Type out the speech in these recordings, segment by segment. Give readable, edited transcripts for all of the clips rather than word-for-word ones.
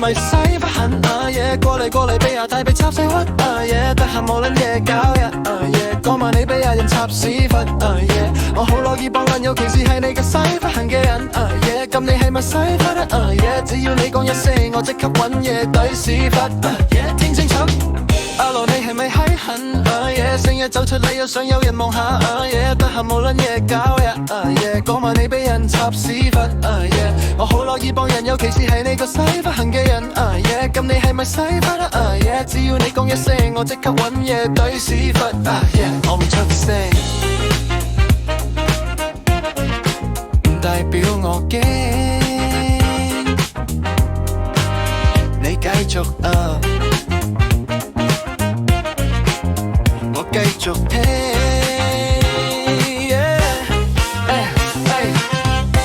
咪使不痕過嚟俾下大髀插死屈得閒冇撚嘢搞嗰晚你俾人插屎忽我好樂意幫人，尤其是係你嘅使不痕嘅人咁你係咪使不得只要你講一聲，我即刻揾嘢懟屎忽聽清楚。阿羅你係咪閪痕成日走出嚟又想有人望下得閒冇撚嘢搞嗰晚你俾人插屎忽我好樂意幫人，尤其是係你個使不痕嘅人咁你係咪使不得只要你講一聲，我即刻揾嘢懟屎忽我唔出聲唔代表我驚，你繼續我繼續聽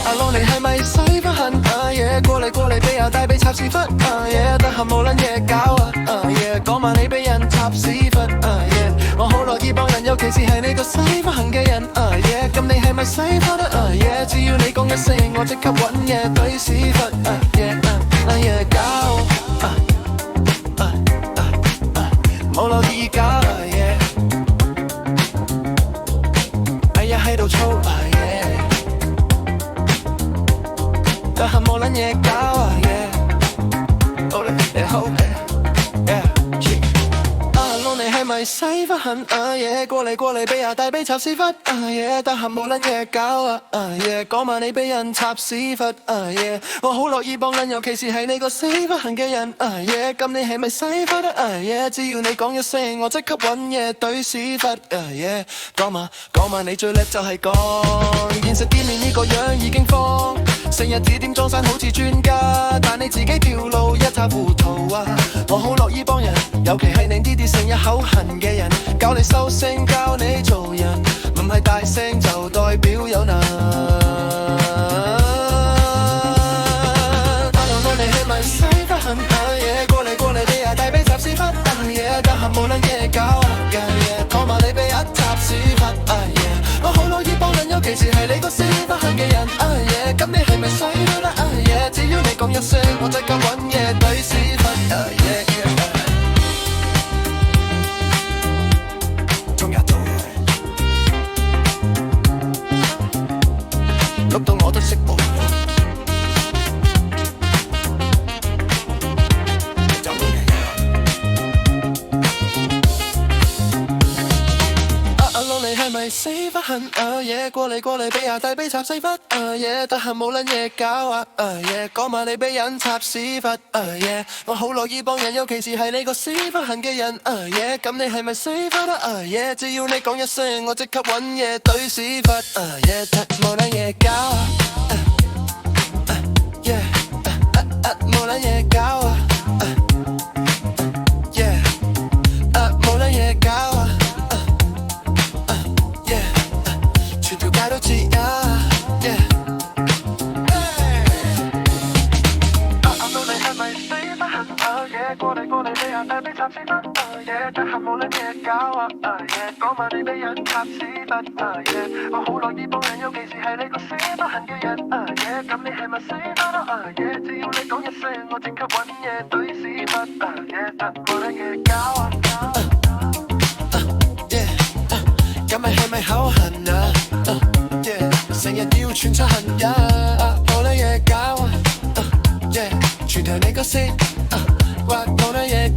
阿羅你係咪使不痕過嚟俾下大髀插屎忽得閒冇撚嘢搞嗰晚你俾人插屎忽我好樂意幫人，尤其是係你個使不痕嘅人咁你係咪使不得只要你講一聲，我即刻揾嘢懟屎忽搞冇樂意搞哎呀喺度操得閒冇撚嘢搞你係咪使不痕過嚟俾下大髀插屎忽得閒冇撚嘢搞嗰晚你俾人插屎忽我好樂意幫人，尤其是係你個使不痕嘅人咁你係咪使不得只要你講一聲，我即刻揾嘢懟屎忽嗰晚你最叻就係講現實見面呢個樣已經慌，成日指點裝山好似專家，但你自己條路一塌糊塗我好樂意幫人，尤其係你呢啲成日口痕嘅人，教你收聲教你做人，唔係大聲就代表有能你係咪使不痕過嚟俾下大髀插屎忽得閒冇撚嘢搞嗰晚你俾一插屎忽我好樂意幫人，尤其是係你個使不痕嘅人咁你係咪使不得只要你講一聲，我即刻揾嘢懟屎忽中日做碌到我都識步你係咪使不痕過嚟俾下大髀插屎忽得閒冇撚嘢搞嗰晚你俾人插屎忽我好樂意幫人，尤其是係你個使不痕嘅人咁你係咪使不得只要你講一聲，我即刻揾嘢懟屎忽冇撚嘢搞冇撚嘢搞冇撚嘢搞全條街都知你係咪使不痕過嚟俾下大髀插屎忽得閒冇撚嘢搞嗰晚你俾人插屎忽我好樂意幫人，尤其是係你個使不痕嘅人咁你係咪使不得只要你講一聲，我即刻揾嘢懟屎忽冇撚嘢搞咁你係咪口痕成日要傳出痕冇撚嘢搞全條你個線冇撚嘢